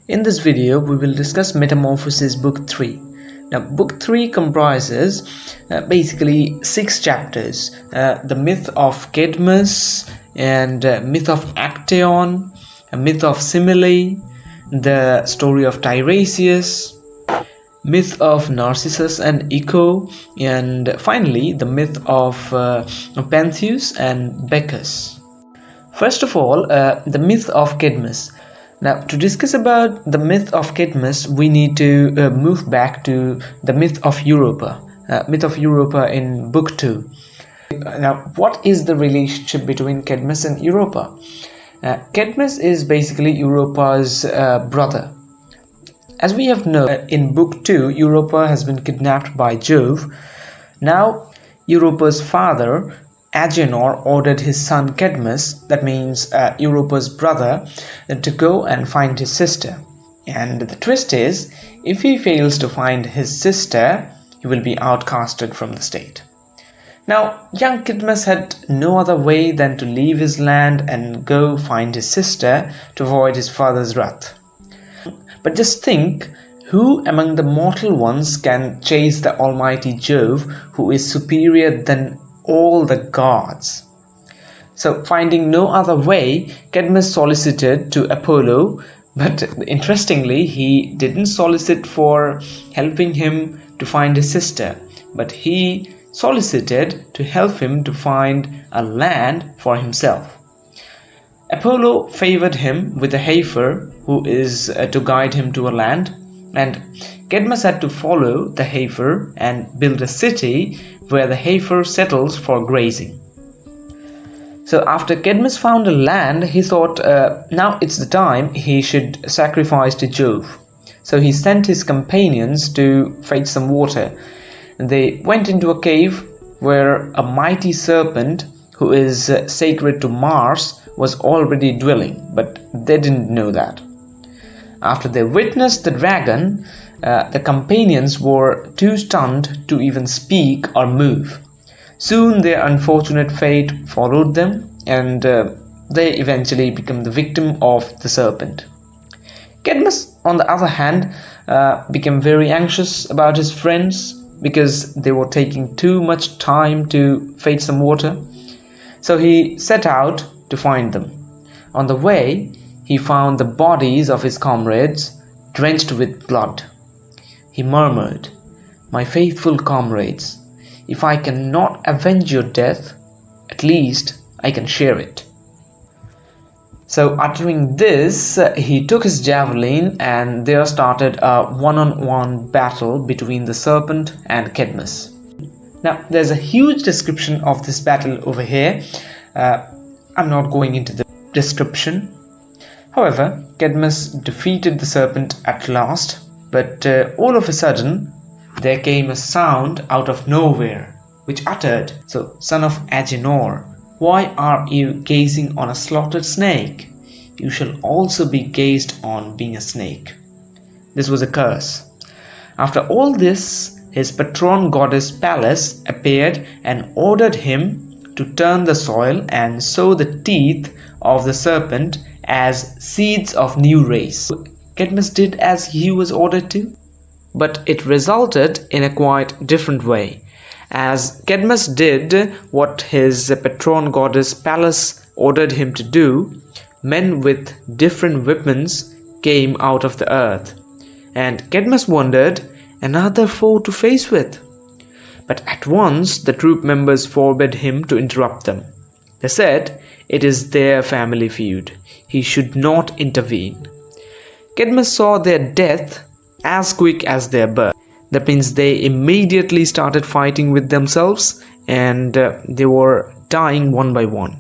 In this video, we will discuss Metamorphoses Book 3. Now, Book 3 comprises basically 6 chapters. The myth of Cadmus and myth of Actaeon, a myth of Simile, the story of Tiresias, myth of Narcissus and Echo, and finally the myth of Pentheus and Bacchus. First of all, the myth of Cadmus. Now, to discuss about the myth of Cadmus, we need to move back to the myth of Europa. Myth of Europa in Book 2. Now, what is the relationship between Cadmus and Europa? Cadmus is basically Europa's brother. As we have known, in Book 2, Europa has been kidnapped by Jove. Now, Europa's father, Agenor, ordered his son Cadmus, that means Europa's brother, to go and find his sister. And the twist is, if he fails to find his sister, he will be outcasted from the state. Now, young Cadmus had no other way than to leave his land and go find his sister to avoid his father's wrath. But just think, who among the mortal ones can chase the almighty Jove, who is superior than all the gods? So, finding no other way, Cadmus solicited to Apollo, but interestingly, he didn't solicit for helping him to find his sister, but he solicited to help him to find a land for himself. Apollo favored him with a heifer who is to guide him to a land, and Cadmus had to follow the heifer and build a city where the heifer settles for grazing. So after Cadmus found a land, he thought now it's the time he should sacrifice to Jove. So he sent his companions to fetch some water. And they went into a cave where a mighty serpent who is sacred to Mars was already dwelling, but they didn't know that. After they witnessed the dragon, the companions were too stunned to even speak or move. Soon their unfortunate fate followed them, and they eventually became the victim of the serpent. Cadmus, on the other hand, became very anxious about his friends because they were taking too much time to fetch some water. So he set out to find them. On the way, he found the bodies of his comrades drenched with blood. He murmured, "My faithful comrades, if I cannot avenge your death, at least I can share it." So uttering this, he took his javelin and there started a one-on-one battle between the serpent and Cadmus. Now, there's a huge description of this battle over here. I'm not going into the description. However, Cadmus defeated the serpent at last, but all of a sudden, there came a sound out of nowhere, which uttered, "So, son of Agenor, why are you gazing on a slaughtered snake? You shall also be gazed on being a snake." This was a curse. After all this, his patron goddess Pallas appeared and ordered him to turn the soil and sow the teeth of the serpent as seeds of new race. Cadmus did as he was ordered to, but it resulted in a quite different way. As Cadmus did what his patron goddess Pallas ordered him to do, men with different weapons came out of the earth, and Cadmus wondered, another foe to face with. But at once the troop members forbade him to interrupt them. They said it is their family feud. He should not intervene. Cadmus saw their death as quick as their birth. That means they immediately started fighting with themselves, and they were dying one by one.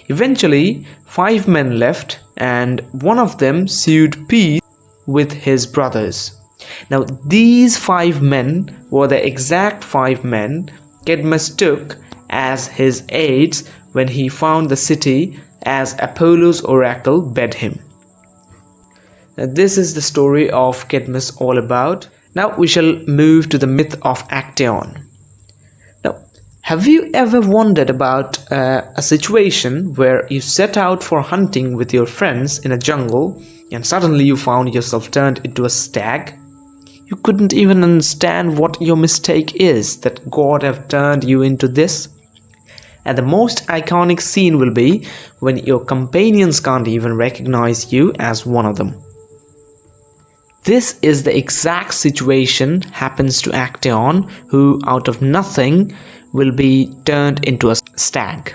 Eventually, 5 men left, and one of them sued peace with his brothers. Now, these 5 men were the exact 5 men Cadmus took as his aides when he found the city as Apollo's oracle bade him. Now, this is the story of Cadmus all about. Now we shall move to the myth of Actaeon. Now, have you ever wondered about a situation where you set out for hunting with your friends in a jungle and suddenly you found yourself turned into a stag. You couldn't even understand what your mistake is, that God have turned you into this. And the most iconic scene will be when your companions can't even recognize you as one of them. This is the exact situation happens to Actaeon, who out of nothing will be turned into a stag.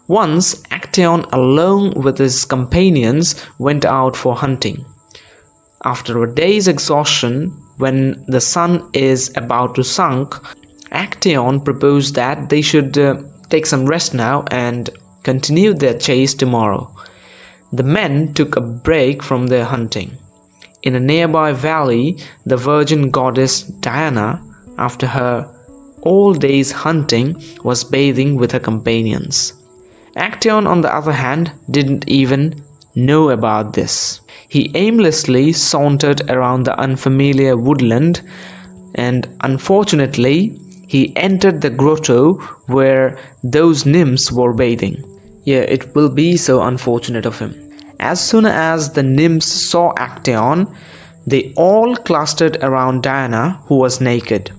Once Actaeon, along with his companions, went out for hunting. After a day's exhaustion, when the sun is about to sink, Actaeon proposed that they should take some rest now and continue their chase tomorrow. The men took a break from their hunting. In a nearby valley, the virgin goddess Diana, after her all day's hunting, was bathing with her companions. Actaeon, on the other hand, didn't even know about this. He aimlessly sauntered around the unfamiliar woodland, and unfortunately, he entered the grotto where those nymphs were bathing. Yeah, it will be so unfortunate of him. As soon as the nymphs saw Actaeon, they all clustered around Diana, who was naked.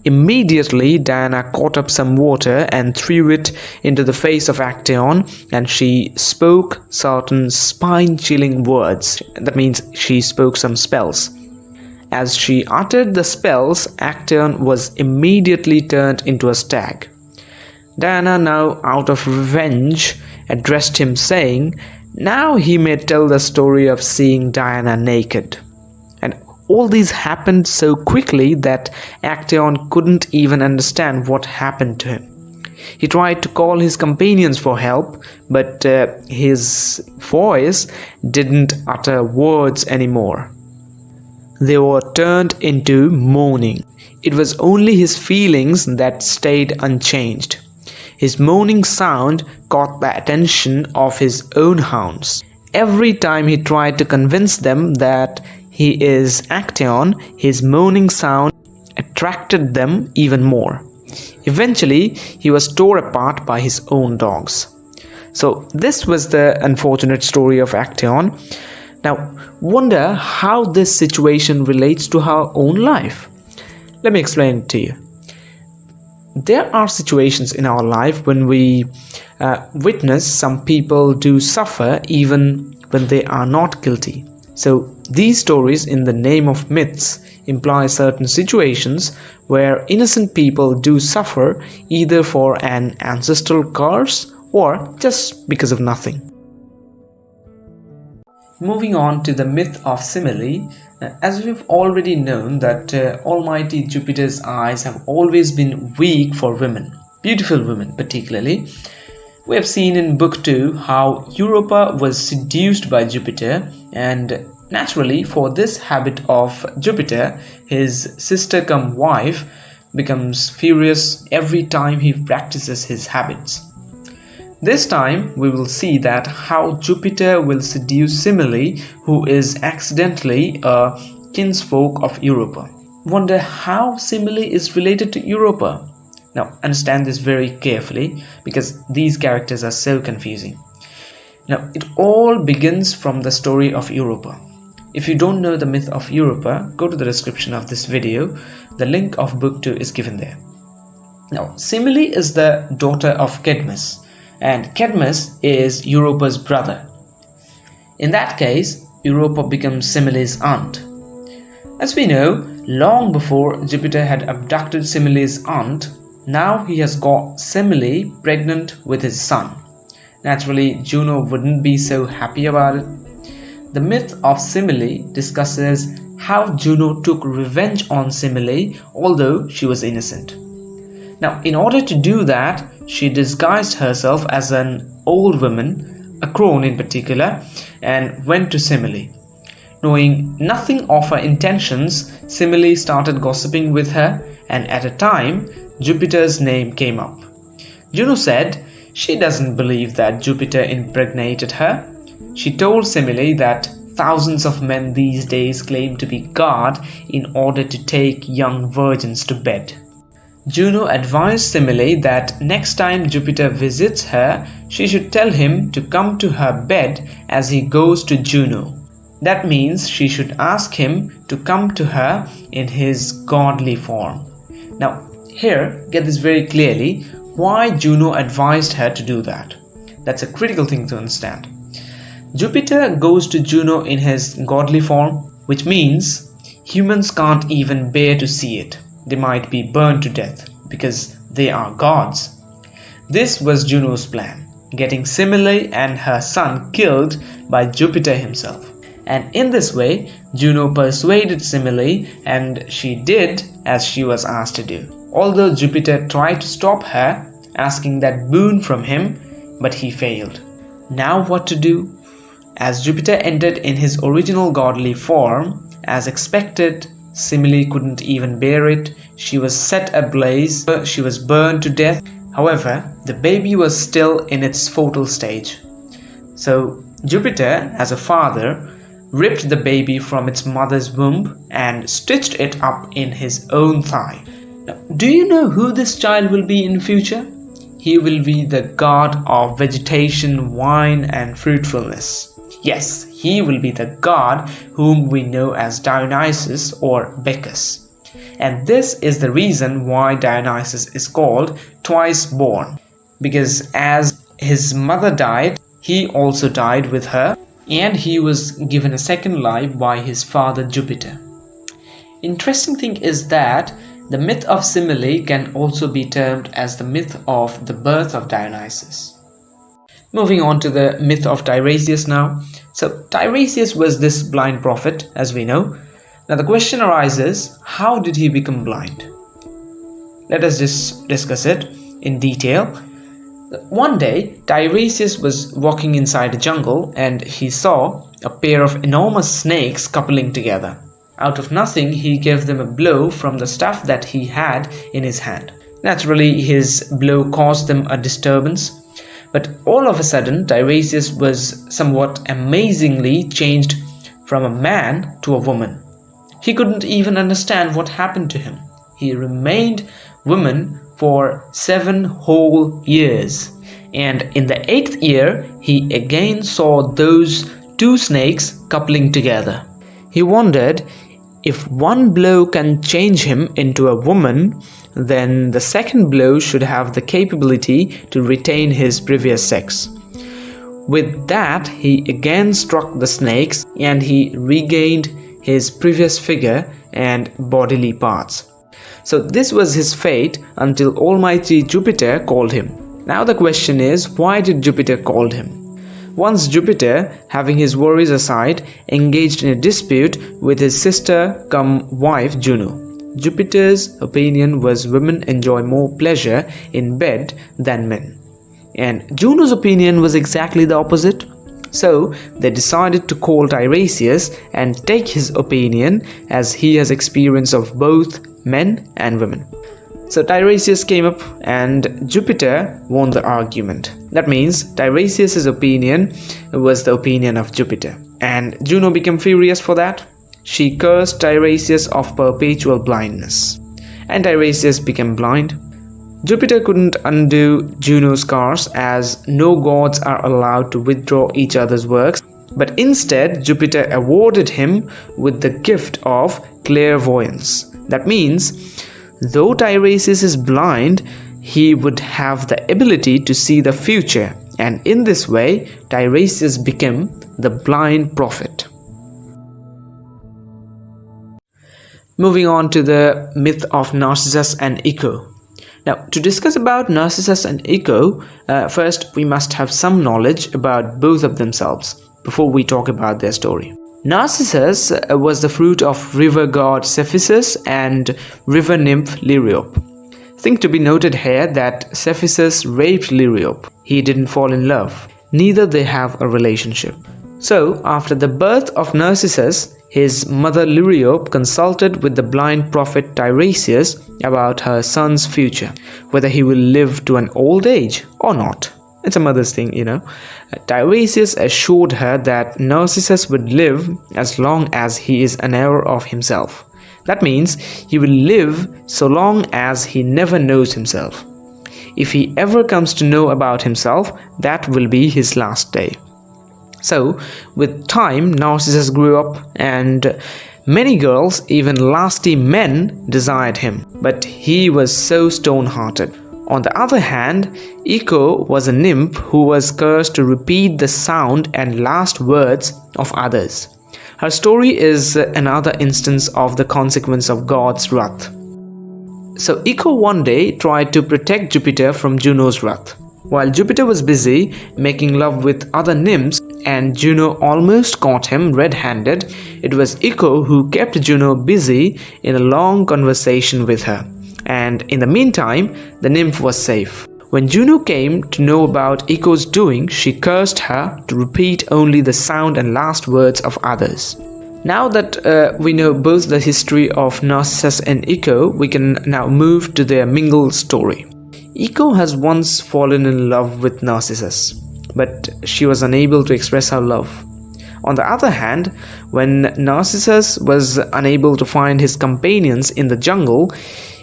Immediately, Diana caught up some water and threw it into the face of Actaeon, and she spoke certain spine-chilling words. That means she spoke some spells. As she uttered the spells, Actaeon was immediately turned into a stag. Diana, now out of revenge, addressed him, saying, now he may tell the story of seeing Diana naked. And all these happened so quickly that Actaeon couldn't even understand what happened to him. He tried to call his companions for help, but his voice didn't utter words anymore. They were turned into moaning. It was only his feelings that stayed unchanged. His moaning sound caught the attention of his own hounds. Every time he tried to convince them that he is Actaeon, his moaning sound attracted them even more. Eventually, he was torn apart by his own dogs. So this was the unfortunate story of Actaeon. Now, wonder how this situation relates to our own life. Let me explain it to you. There are situations in our life when we witness some people do suffer even when they are not guilty. So these stories, in the name of myths, imply certain situations where innocent people do suffer either for an ancestral curse or just because of nothing. Moving on to the myth of simile, as we've already known that Almighty Jupiter's eyes have always been weak for women, beautiful women particularly. We have seen in Book 2 how Europa was seduced by Jupiter, and naturally for this habit of Jupiter, his sister cum wife becomes furious every time he practices his habits. This time we will see that how Jupiter will seduce Semele, who is accidentally a kinsfolk of Europa. Wonder how Semele is related to Europa? Now understand this very carefully because these characters are so confusing. Now it all begins from the story of Europa. If you don't know the myth of Europa, go to the description of this video. The link of book 2 is given there. Now Semele is the daughter of Cadmus, and Cadmus is Europa's brother. In that case, Europa becomes Semele's aunt. As we know, long before Jupiter had abducted Semele's aunt, now he has got Semele pregnant with his son. Naturally, Juno wouldn't be so happy about it. The myth of Semele discusses how Juno took revenge on Semele, although she was innocent. Now, in order to do that, she disguised herself as an old woman, a crone in particular, and went to Semele. Knowing nothing of her intentions, Semele started gossiping with her, and at a time, Jupiter's name came up. Juno said she doesn't believe that Jupiter impregnated her. She told Semele that thousands of men these days claim to be God in order to take young virgins to bed. Juno advised Semele that next time Jupiter visits her, she should tell him to come to her bed as he goes to Juno. That means she should ask him to come to her in his godly form. Now, here, get this very clearly, why Juno advised her to do that. That's a critical thing to understand. Jupiter goes to Juno in his godly form, which means humans can't even bear to see it. They might be burned to death because they are gods. This was Juno's plan, getting Semele and her son killed by Jupiter himself. And in this way, Juno persuaded Semele, and she did as she was asked to do. Although Jupiter tried to stop her, asking that boon from him, but he failed. Now what to do? As Jupiter entered in his original godly form, as expected, Semele couldn't even bear it. She was set ablaze. She was burned to death. However, the baby was still in its fetal stage. So Jupiter, as a father, ripped the baby from its mother's womb and stitched it up in his own thigh. Now, do you know who this child will be in future? He will be the god of vegetation, wine, and fruitfulness. Yes, he will be the god whom we know as Dionysus or Bacchus. And this is the reason why Dionysus is called twice born. Because as his mother died, he also died with her, and he was given a second life by his father Jupiter. Interesting thing is that the myth of Semele can also be termed as the myth of the birth of Dionysus. Moving on to the myth of Tiresias now. So Tiresias was this blind prophet, as we know. Now the question arises, how did he become blind? Let us just discuss it in detail. One day, Tiresias was walking inside a jungle and he saw a pair of enormous snakes coupling together. Out of nothing, he gave them a blow from the staff that he had in his hand. Naturally, his blow caused them a disturbance. But all of a sudden, Tiresias was somewhat amazingly changed from a man to a woman. He couldn't even understand what happened to him. He remained woman for 7 whole years. And in the 8th year, he again saw those 2 snakes coupling together. He wondered, if one blow can change him into a woman, then the second blow should have the capability to retain his previous sex. With that, he again struck the snakes and he regained his previous figure and bodily parts. So this was his fate until Almighty Jupiter called him. Now the question is, why did Jupiter call him? Once Jupiter, having his worries aside, engaged in a dispute with his sister-cum-wife Juno. Jupiter's opinion was women enjoy more pleasure in bed than men. And Juno's opinion was exactly the opposite. So they decided to call Tiresias and take his opinion, as he has experience of both men and women. So Tiresias came up and Jupiter won the argument. That means Tiresias' opinion was the opinion of Jupiter. And Juno became furious for that. She cursed Tiresias of perpetual blindness. And Tiresias became blind. Jupiter couldn't undo Juno's curse, as no gods are allowed to withdraw each other's works. But instead, Jupiter awarded him with the gift of clairvoyance. That means, though Tiresias is blind, he would have the ability to see the future, and in this way, Tiresias became the blind prophet. Moving on to the myth of Narcissus and Echo. Now, to discuss about Narcissus and Echo, first we must have some knowledge about both of themselves before we talk about their story. Narcissus was the fruit of river god Cephissus and river nymph Liriope. Thing to be noted here that Cephissus raped Liriope. He didn't fall in love. Neither they have a relationship. So, after the birth of Narcissus, his mother Liriope consulted with the blind prophet Tiresias about her son's future, whether he will live to an old age or not. It's a mother's thing, you know. Tiresias assured her that Narcissus would live as long as he is unaware of himself. That means he will live so long as he never knows himself. If he ever comes to know about himself, that will be his last day. So, with time, Narcissus grew up, and many girls, even lusty men, desired him. But he was so stone-hearted. On the other hand, Echo was a nymph who was cursed to repeat the sound and last words of others. Her story is another instance of the consequence of God's wrath. So Echo one day tried to protect Jupiter from Juno's wrath. While Jupiter was busy making love with other nymphs and Juno almost caught him red-handed, it was Echo who kept Juno busy in a long conversation with her. And in the meantime, the nymph was safe. When Juno came to know about Echo's doing, she cursed her to repeat only the sound and last words of others. Now that we know both the history of Narcissus and Echo, we can now move to their mingled story. Echo has once fallen in love with Narcissus, but she was unable to express her love. On the other hand, when Narcissus was unable to find his companions in the jungle,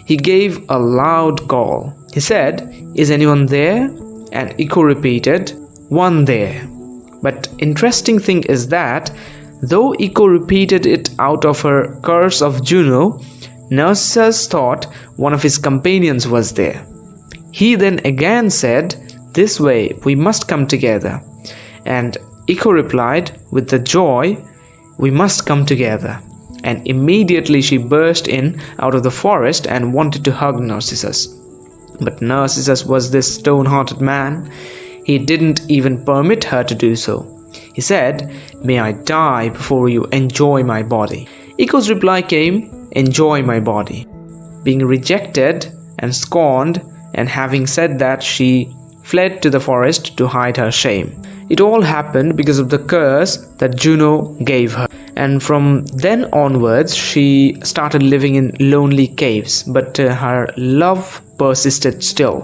he gave a loud call. He said, "Is anyone there?" And Echo repeated, "One there." But interesting thing is that, though Echo repeated it out of her curse of Juno, Narcissus thought one of his companions was there. He then again said, "This way, we must come together." And Echo replied with the joy, "We must come together." And immediately she burst in out of the forest and wanted to hug Narcissus. But Narcissus was this stone-hearted man. He didn't even permit her to do so. He said, "May I die before you enjoy my body." Echo's reply came, "Enjoy my body." Being rejected and scorned, and having said that, she fled to the forest to hide her shame. It all happened because of the curse that Juno gave her. And from then onwards, she started living in lonely caves, but her love persisted still.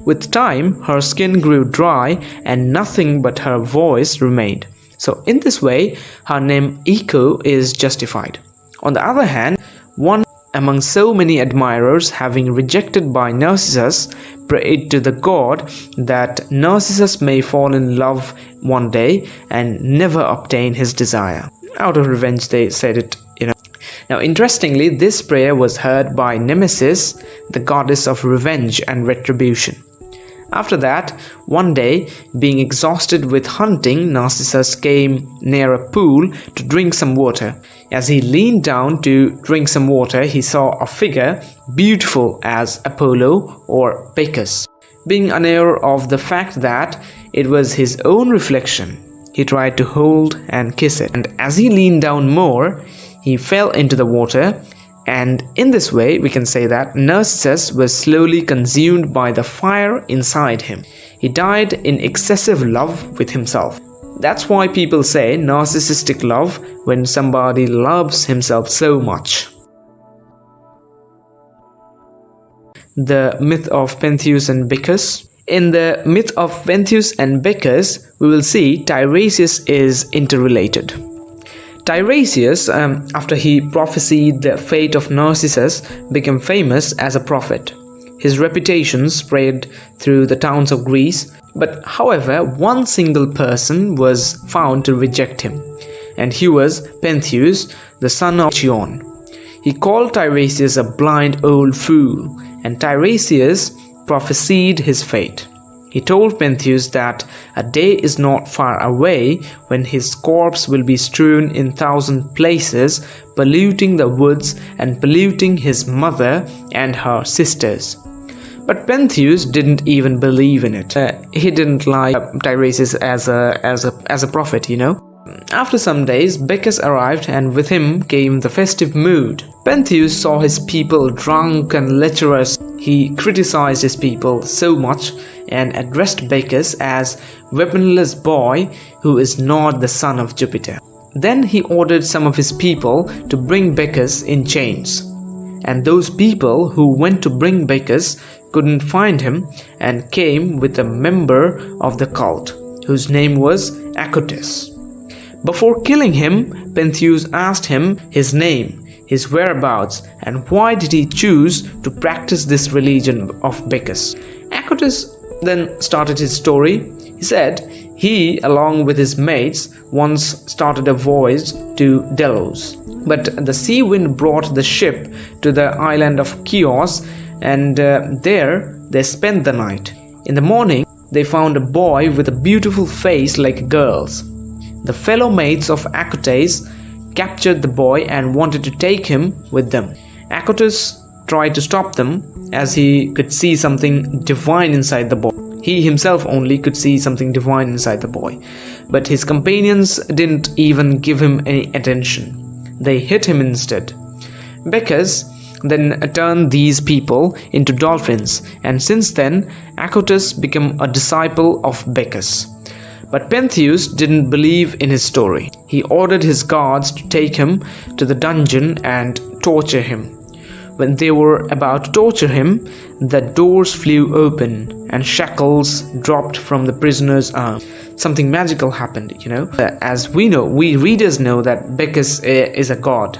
With time, her skin grew dry and nothing but her voice remained. So in this way, her name Echo is justified. On the other hand, one among so many admirers, having rejected by Narcissus, prayed to the god that Narcissus may fall in love one day and never obtain his desire. Out of revenge, they said it, Now, interestingly, this prayer was heard by Nemesis, the goddess of revenge and retribution. After that, one day, being exhausted with hunting, Narcissus came near a pool to drink some water. As he leaned down to drink some water, he saw a figure beautiful as Apollo or Bacchus. Being unaware of the fact that it was his own reflection, he tried to hold and kiss it. And as he leaned down more, he fell into the water. And in this way, we can say that Narcissus was slowly consumed by the fire inside him. He died in excessive love with himself. That's why people say narcissistic love when somebody loves himself so much. The myth of Pentheus and Bacchus. In the myth of Pentheus and Bacchus, we will see Tiresias is interrelated. Tiresias, after he prophesied the fate of Narcissus, became famous as a prophet. His reputation spread through the towns of Greece, but however, one single person was found to reject him, and he was Pentheus, the son of Chion. He called Tiresias a blind old fool, and Tiresias prophesied his fate. He told Pentheus that a day is not far away when his corpse will be strewn in 1,000 places, polluting the woods and polluting his mother and her sisters. But Pentheus didn't even believe in it. He didn't like Tiresias as a prophet, After some days, Bacchus arrived, and with him came the festive mood. Pentheus saw his people drunk and lecherous. He criticized his people so much and addressed Bacchus as weaponless boy who is not the son of Jupiter. Then he ordered some of his people to bring Bacchus in chains. And those people who went to bring Bacchus couldn't find him and came with a member of the cult, whose name was Acotus. Before killing him, Pentheus asked him his name, his whereabouts, and why did he choose to practice this religion of Bacchus. Acotus then started his story. He said He, along with his mates, once started a voyage to Delos. But the sea wind brought the ship to the island of Chios, and there they spent the night. In the morning, they found a boy with a beautiful face like a girl's. The fellow mates of Acotes captured the boy and wanted to take him with them. Acotes tried to stop them, as he could see something divine inside the boy. He himself only could see something divine inside the boy. But his companions didn't even give him any attention. They hit him instead. Bacchus then turned these people into dolphins, and since then Acotus became a disciple of Bacchus. But Pentheus didn't believe in his story. He ordered his guards to take him to the dungeon and torture him. When they were about to torture him, the doors flew open and shackles dropped from the prisoner's arms. Something magical happened, As we know, we readers know that Bacchus is a god.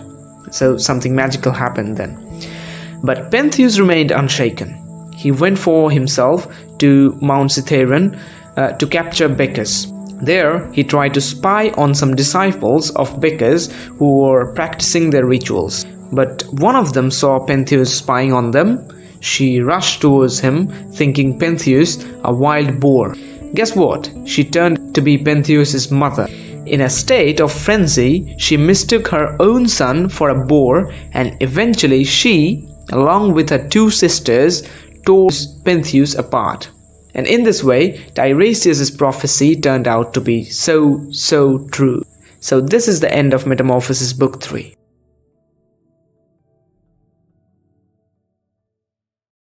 So something magical happened then. But Pentheus remained unshaken. He went for himself to Mount Cithaeron to capture Bacchus. There, he tried to spy on some disciples of Bacchus who were practicing their rituals. But one of them saw Pentheus spying on them. She rushed towards him, thinking Pentheus a wild boar. Guess what? She turned to be Pentheus's mother. In a state of frenzy, she mistook her own son for a boar, and eventually she, along with her two sisters, tore Pentheus apart. And in this way, Tiresias' prophecy turned out to be so true. So this is the end of Metamorphoses Book 3.